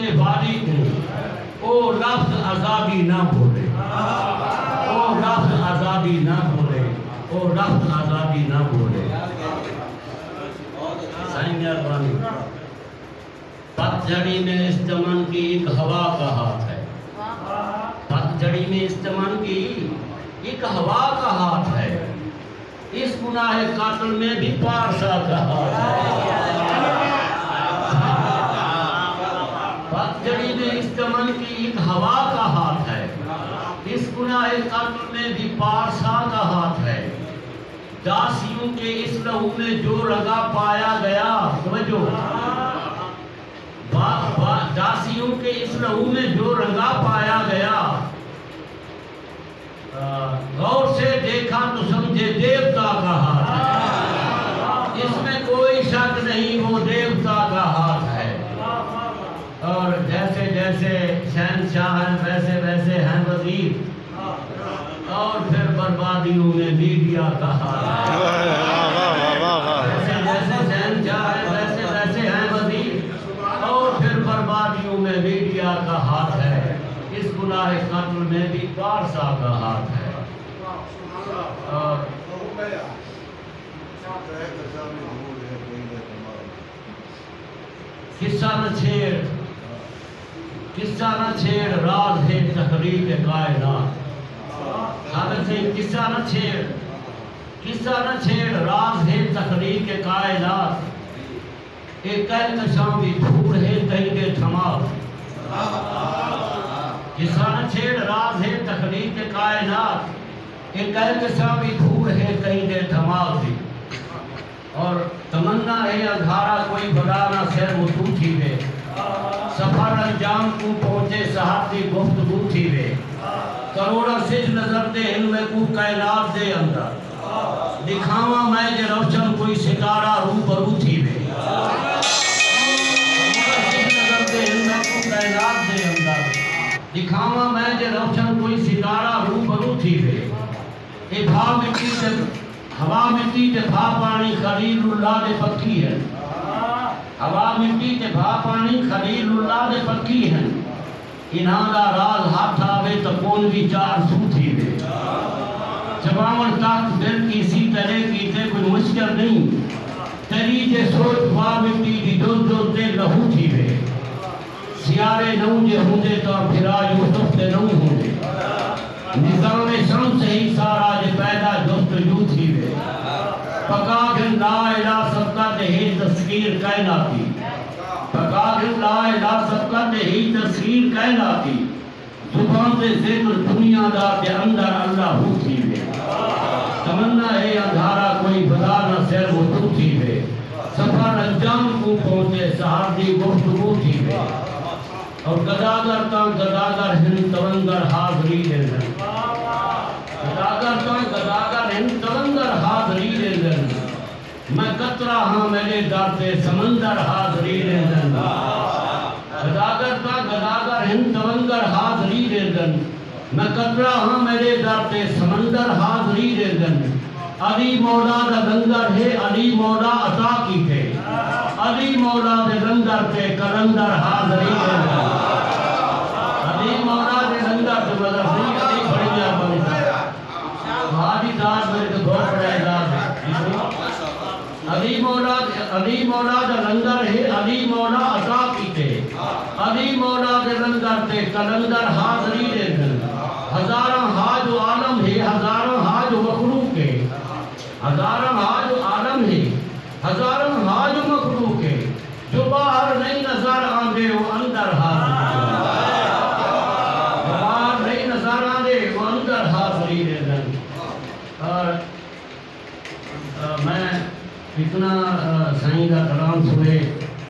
اپنے والی کو او لفظ عذابی نہ بولے، او لفظ عذابی نہ بولے، او لفظ عذابی نہ بولے۔ سائیں مہربانی، پتجھڑی میں اس چمن کی ایک ہوا کا ہاتھ ہے، پتجھڑی میں اس چمن کی ایک ہوا کا ہاتھ ہے، اس گناہ قاتل میں بھی پارسا کا ہاتھ ہے۔ پتجھڑی میں اس چمن کی ایک ہوا کا ہاتھ ہے، اس گناہ قاتل میں بھی پارسا کا ہاتھ ہے۔ داسیوں کے اس لہو میں جو رگا پایا گیا، سمجھو، داسیوں کے اس لہو میں جو رنگا پایا گیا، غور سے دیکھا تو سمجھے دیوتا کا ہاتھ ہے، اس میں کوئی شک نہیں وہ دیوتا کا ہاتھ ہے۔ اور جیسے جیسے شہنشاہ ہیں ویسے ویسے ہیں وزیر، اور پھر بربادیوں میں میڈیا کا ہاتھ ہے، جیسے جیسے شہنشاہ ہیں ویسے ویسے ہیں وزیر، اور پھر بربادیوں میں میڈیا کا ہاتھ ہے، اس گناہ قتل میں بھی پارسا کا ہاتھ ہے۔ اور قصہ نہ چھیڑ راز ہے تحریک کائنات، حضرت سے قصہ نہ چھیڑ راز ہے تحریک کائنات، ایک کہکشاں بھی دھوڑ ہے کہیں دے دھماک، قصہ نہ چھیڑ راز ہے تخلیق کائنات، ایک کہکشاں بھی دھوڑ ہے کہیں دے دھماک دی، اور تمنا ہے اندھارا کوئی بڑا نہ سیر متوٹھی وے، سفر انجام کو پہنچے صاحب دی گفتگو تھی وے، کروڑا سج نظر دے ان میں کو کائنات دے اندر، دکھاواں میں جے روشن کوئی ستارہ روبرو تھی وے، دکھاواں میں جے روشن کوئی ستارہ روبرو تھی وے، اے بھا مٹی تے ہوا مٹی تے بھا پانی خلیل اللہ دے پکی ہے، ہوا مٹی تے بھا پانی خلیل اللہ دے پکی ہے، انہاں دا راز ہاتھ آوے تو کون بھی چار سو تھی وے، جباون تاک دل کی سی طرح کی تے کوئی مشکل نہیں، تیری جے سوچ ہوا مٹی دی جوز جوز تے لہو تھی وے، سیارے نوں جے ہوندے تو پھرا یوسف تے نوں ہوندے، نظام شمس ہی سارا جے پیدا جستجو تھی وے، پکا گھن لا الہ سبقہ دے ہی تسخیر کائناتی، پکا گھن لا الہ سبقہ دے ہی تسخیر کائناتی، زبان سے ذکر دنیا دا تے اندر اللہ ہو تھی وے، تمنا ہے اندھارا کوئی بدا نہ سیر وطو تھی وے، سفر انجام کو پہنچے صاحب دی گفتگو تھی وے، اور گداگر تاں گداگر ہن تونگر حاضری لیندن، گداگر تاں گداگر ہن تونگر حاضری لیندن، میں قطرہ ہاں میرے در تے سمندر حاضری لیندن، گداگر تاں گداگر ہن تونگر حاضری لیندن، میں قطرہ ہاں میرے در تے سمندر حاضری لیندن، علی مولا دا لنگر ہے علی مولا عطا کی تھے، علی مولا دے لنگر تے کلندر حاضری لیندن، علی مولا دے لنگر تے مدر نہیں علی بڑی آبانی تھا، بھاری دار میرے تو بہت بڑا اعزاز ہے، علی مولا دے لنگر ہے علی مولا عطا کی تھے، علی مولا دے لنگر تے کلندر حاضری لیندن، ہزاراں حاج و عالم ہے ہزاراں حاج و مخلوق ہے، ہزاراں حاج و عالم ہے ہزاراں حاج و مخلوق ہے، جو باہر نہیں نظر آندے وہ اندر حاضری لیندن، باہر نہیں نظر آندے وہ اندر حاضری لیندن۔ اور میں اتنا سائیں کا کلام سنے